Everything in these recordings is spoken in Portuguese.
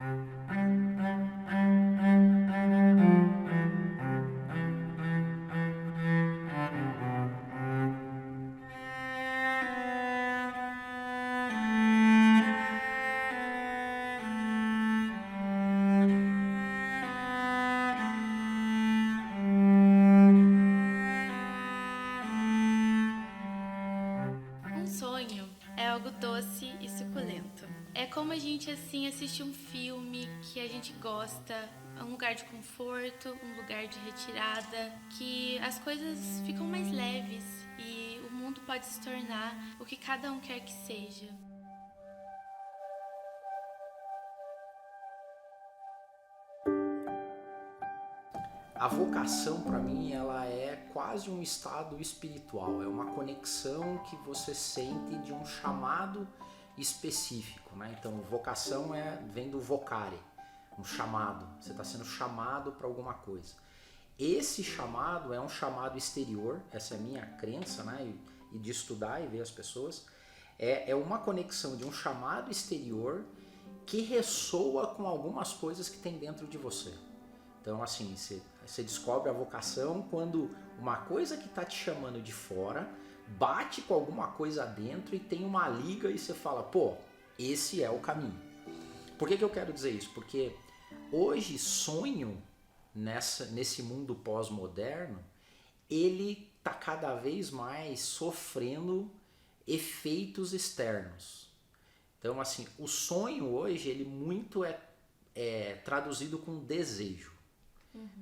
Um sonho é algo doce e suculento. É como a gente assim assistir um filme que a gente gosta, um lugar de conforto, um lugar de retirada, que as coisas ficam mais leves e o mundo pode se tornar o que cada um quer que seja. A vocação, para mim, ela é quase um estado espiritual, é uma conexão que você sente de um chamado específico, né? Então, vocação vem do vocare, um chamado. Você está sendo chamado para alguma coisa. Esse chamado é um chamado exterior, essa é a minha crença, né? E de estudar e ver as pessoas. É uma conexão de um chamado exterior que ressoa com algumas coisas que tem dentro de você. Então, assim, você descobre a vocação quando uma coisa que está te chamando de fora bate com alguma coisa dentro e tem uma liga e você fala, pô, esse é o caminho. Por que eu quero dizer isso? Porque hoje sonho nesse mundo pós-moderno, ele está cada vez mais sofrendo efeitos externos. Então, assim, o sonho hoje, ele muito é traduzido com desejo.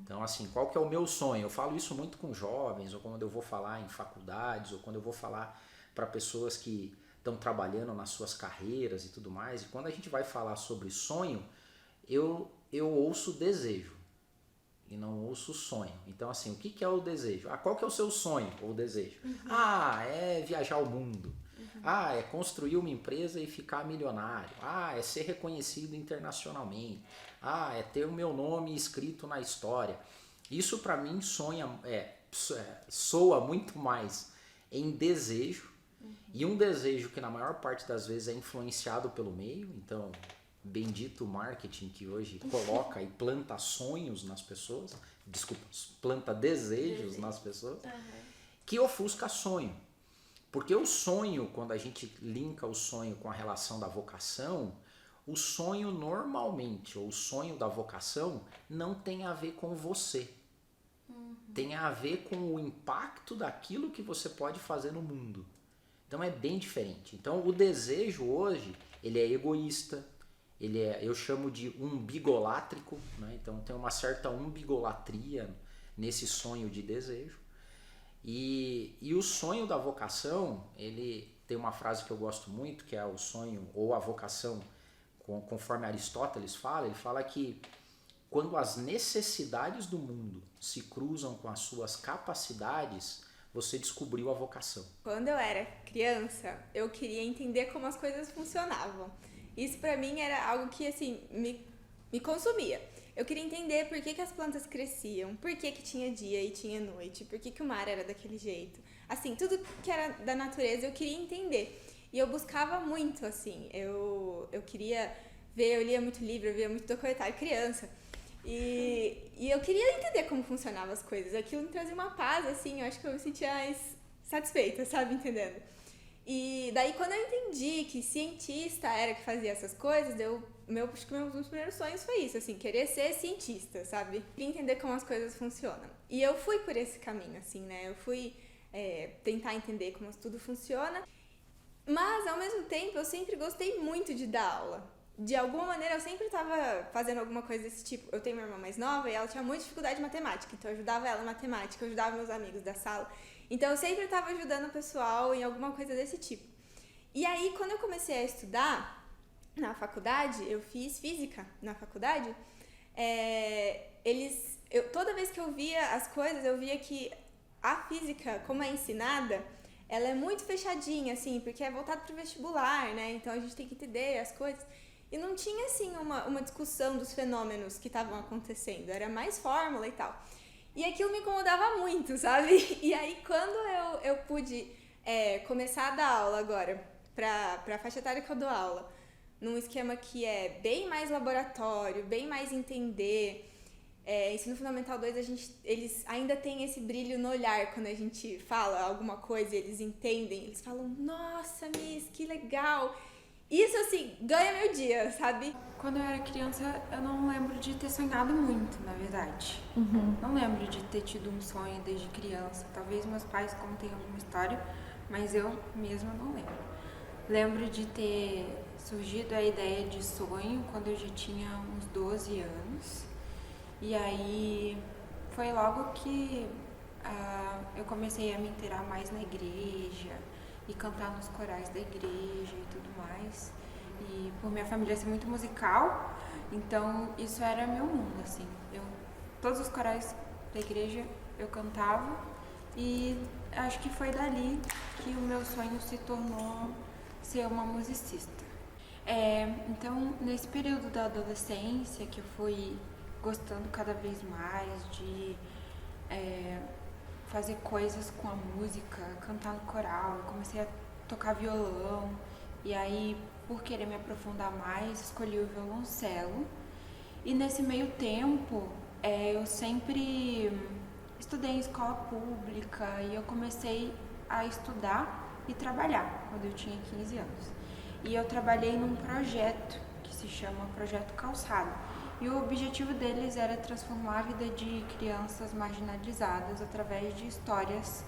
Então, assim, qual que é o meu sonho? Eu falo isso muito com jovens, ou quando eu vou falar em faculdades, ou quando eu vou falar para pessoas que estão trabalhando nas suas carreiras e tudo mais. E quando a gente vai falar sobre sonho, eu ouço desejo e não ouço sonho. Então, assim, o que é o desejo? Qual que é o seu sonho ou desejo? É viajar o mundo. É construir uma empresa e ficar milionário. É ser reconhecido internacionalmente. É ter o meu nome escrito na história. Isso para mim soa muito mais em desejo. E um desejo que na maior parte das vezes é influenciado pelo meio. Então, bendito marketing que hoje coloca e planta sonhos nas pessoas. Desculpa, planta desejos nas pessoas. Que ofusca sonho. Porque o sonho, quando a gente linka o sonho com a relação da vocação, o sonho normalmente, ou o sonho da vocação, não tem a ver com você. Tem a ver com o impacto daquilo que você pode fazer no mundo. Então é bem diferente. Então o desejo hoje, ele é egoísta, eu chamo de umbigolátrico, né? Então tem uma certa umbigolatria nesse sonho de desejo. E o sonho da vocação, ele tem uma frase que eu gosto muito, que é o sonho ou a vocação, conforme Aristóteles fala, ele fala que quando as necessidades do mundo se cruzam com as suas capacidades, você descobriu a vocação. Quando eu era criança, eu queria entender como as coisas funcionavam. Isso pra mim era algo que assim me consumia. Eu queria entender por que as plantas cresciam, por que tinha dia e tinha noite, por que o mar era daquele jeito. Assim, tudo que era da natureza eu queria entender. E eu buscava muito, assim, eu queria ver, eu lia muito livro, eu via muito documentário criança. E eu queria entender como funcionavam as coisas. Aquilo me trazia uma paz, assim, eu acho que eu me sentia mais satisfeita, sabe, entendendo? E daí quando eu entendi que cientista era que fazia essas coisas, acho que um dos primeiros sonhos foi isso, assim, querer ser cientista, sabe? Queria entender como as coisas funcionam. E eu fui por esse caminho, assim, né? Eu fui tentar entender como tudo funciona. Mas, ao mesmo tempo, eu sempre gostei muito de dar aula. De alguma maneira, eu sempre estava fazendo alguma coisa desse tipo. Eu tenho uma irmã mais nova e ela tinha muita dificuldade de matemática. Então, eu ajudava ela em matemática, eu ajudava meus amigos da sala. Então, eu sempre estava ajudando o pessoal em alguma coisa desse tipo. E aí, quando eu comecei a estudar na faculdade, eu fiz física na faculdade, toda vez que eu via as coisas, eu via que a física, como é ensinada, ela é muito fechadinha, assim, porque é voltado para o vestibular, né? Então, a gente tem que entender as coisas. E não tinha, assim, uma discussão dos fenômenos que estavam acontecendo. Era mais fórmula e tal. E aquilo me incomodava muito, sabe? E aí, quando eu pude começar a dar aula agora, pra faixa etária que eu dou aula, num esquema que é bem mais laboratório, bem mais entender. Ensino Fundamental 2, eles ainda têm esse brilho no olhar quando a gente fala alguma coisa e eles entendem. Eles falam, nossa, Miss, que legal. Isso, assim, ganha meu dia, sabe? Quando eu era criança, eu não lembro de ter sonhado muito, na verdade. Não lembro de ter tido um sonho desde criança. Talvez meus pais contem alguma história, mas eu mesma não lembro. Lembro de ter surgido a ideia de sonho quando eu já tinha uns 12 anos. E aí foi logo que eu comecei a me inteirar mais na igreja e cantar nos corais da igreja e tudo mais. E por minha família ser muito musical, então isso era meu mundo, assim. Todos os corais da igreja eu cantava e acho que foi dali que o meu sonho se tornou ser uma musicista. Então, nesse período da adolescência, que eu fui gostando cada vez mais de fazer coisas com a música, cantar no coral, eu comecei a tocar violão e aí, por querer me aprofundar mais, escolhi o violoncelo. E nesse meio tempo, eu sempre estudei em escola pública e eu comecei a estudar e trabalhar quando eu tinha 15 anos. E eu trabalhei num projeto que se chama Projeto Calçado. E o objetivo deles era transformar a vida de crianças marginalizadas através de histórias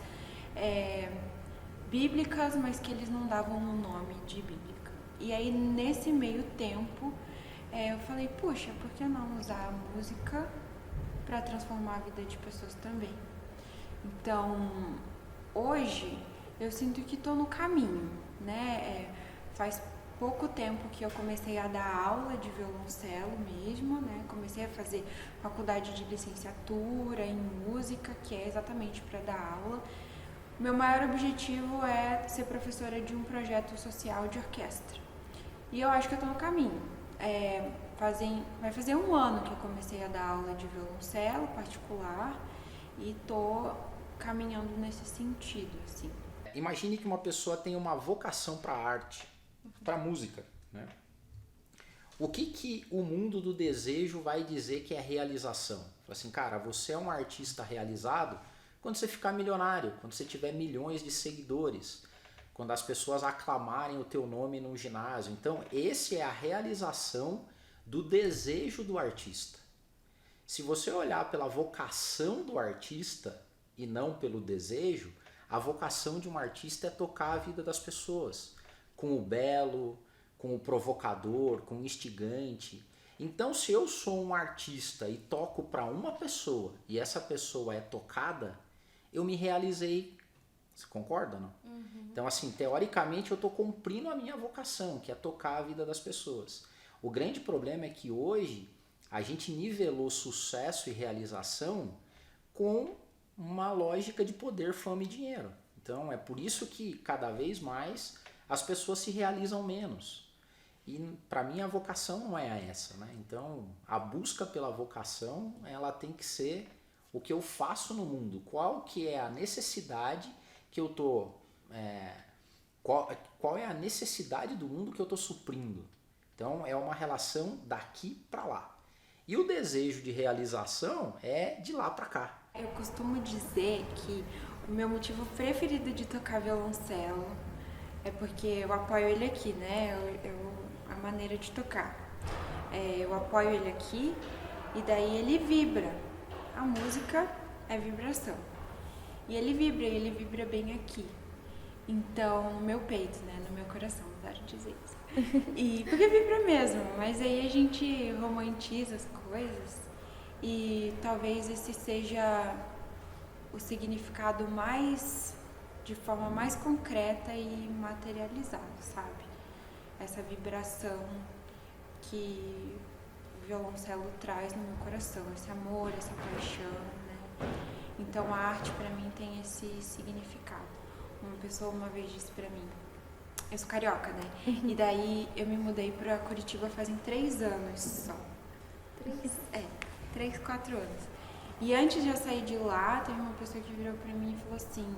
bíblicas, mas que eles não davam o nome de bíblica. E aí, nesse meio tempo, eu falei, puxa, por que não usar a música para transformar a vida de pessoas também? Então, hoje, eu sinto que estou no caminho, né? Faz pouco tempo que eu comecei a dar aula de violoncelo mesmo, né? Comecei a fazer faculdade de licenciatura em música, que é exatamente para dar aula. Meu maior objetivo é ser professora de um projeto social de orquestra. E eu acho que eu estou no caminho. Vai fazer 1 ano que eu comecei a dar aula de violoncelo particular e estou caminhando nesse sentido, assim. Imagine que uma pessoa tem uma vocação para arte, para música, né? O que o mundo do desejo vai dizer que é realização? Fala assim, cara, você é um artista realizado quando você ficar milionário, quando você tiver milhões de seguidores, quando as pessoas aclamarem o teu nome num ginásio. Então, esse é a realização do desejo do artista. Se você olhar pela vocação do artista e não pelo desejo, a vocação de um artista é tocar a vida das pessoas, com o belo, com o provocador, com o instigante. Então, se eu sou um artista e toco para uma pessoa e essa pessoa é tocada, eu me realizei. Você concorda, não? Então, assim, teoricamente eu estou cumprindo a minha vocação, que é tocar a vida das pessoas. O grande problema é que hoje a gente nivelou sucesso e realização com uma lógica de poder, fama e dinheiro. Então, é por isso que cada vez mais as pessoas se realizam menos. E para mim a vocação não é essa, né? Então, a busca pela vocação, ela tem que ser o que eu faço no mundo. Qual que é a necessidade que eu tô... qual é a necessidade do mundo que eu estou suprindo? Então, é uma relação daqui para lá. E o desejo de realização é de lá para cá. Eu costumo dizer que o meu motivo preferido de tocar violoncelo é porque eu apoio ele aqui, né? A maneira de tocar. Eu apoio ele aqui e daí ele vibra. A música é vibração. E ele vibra bem aqui. Então, no meu peito, né? No meu coração, adoro dizer isso. E porque vibra mesmo, mas aí a gente romantiza as coisas e talvez esse seja o significado mais, de forma mais concreta e materializada, sabe? Essa vibração que o violoncelo traz no meu coração, esse amor, essa paixão, né? Então a arte pra mim tem esse significado. Uma pessoa uma vez disse pra mim, eu sou carioca, né? E daí eu me mudei pra Curitiba fazem 3 anos só. 3, 4 anos. E antes de eu sair de lá, teve uma pessoa que virou pra mim e falou assim,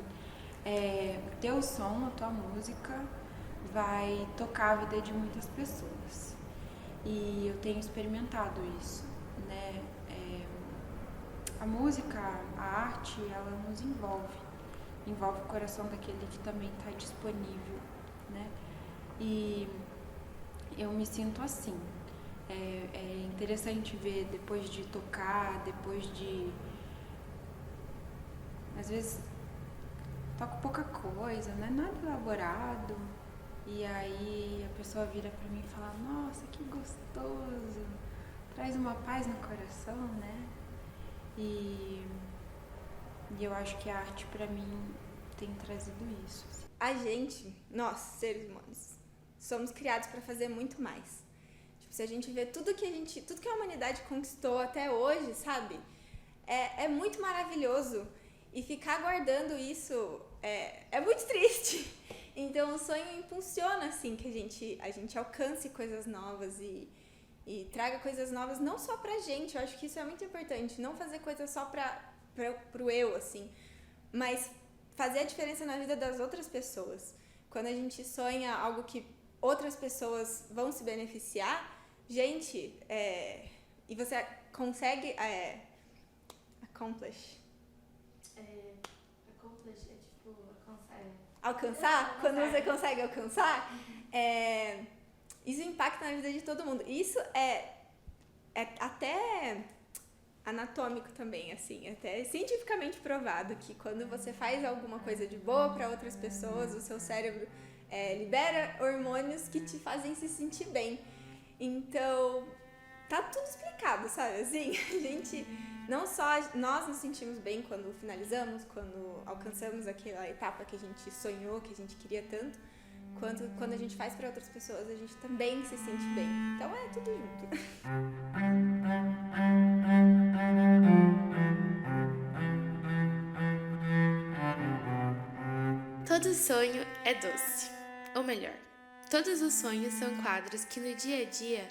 teu som, a tua música vai tocar a vida de muitas pessoas. E eu tenho experimentado isso, né? A música, a arte, ela nos envolve o coração daquele que também está disponível, né? E eu me sinto assim. É interessante ver depois de tocar, depois de... Às vezes toco pouca coisa, não é nada elaborado. E aí a pessoa vira pra mim e fala, nossa, que gostoso, traz uma paz no coração, né? E eu acho que a arte pra mim tem trazido isso. A gente, nós, seres humanos, somos criados para fazer muito mais. Tipo, se a gente vê tudo que a humanidade conquistou até hoje, sabe? É muito maravilhoso. E ficar guardando isso é muito triste. Então o sonho impulsiona, assim, que a gente alcance coisas novas e traga coisas novas não só pra gente. Eu acho que isso é muito importante. Não fazer coisas só pro eu, assim, mas fazer a diferença na vida das outras pessoas. Quando a gente sonha algo que outras pessoas vão se beneficiar, gente, e você consegue accomplish. Accomplish é tipo Alcançar, quando você consegue alcançar, isso impacta na vida de todo mundo. Isso é até anatômico também, assim, até cientificamente provado que quando você faz alguma coisa de boa para outras pessoas, o seu cérebro libera hormônios que te fazem se sentir bem. Então, tá tudo explicado, sabe? Assim, a gente, não só nós nos sentimos bem quando finalizamos, quando alcançamos aquela etapa que a gente sonhou, que a gente queria tanto, quanto quando a gente faz para outras pessoas, a gente também se sente bem. Então é tudo junto. Todo sonho é doce. Ou melhor, todos os sonhos são quadros que no dia a dia,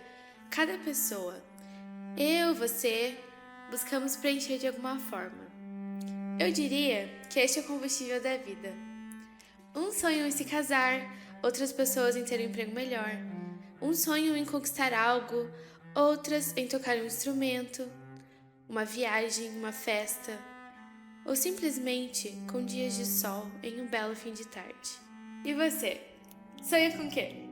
cada pessoa, eu, você, buscamos preencher de alguma forma. Eu diria que este é o combustível da vida. Uns sonham em se casar, outras pessoas em ter um emprego melhor. Uns sonham em conquistar algo, outras em tocar um instrumento, uma viagem, uma festa, ou simplesmente com dias de sol em um belo fim de tarde. E você? Sonha com o quê?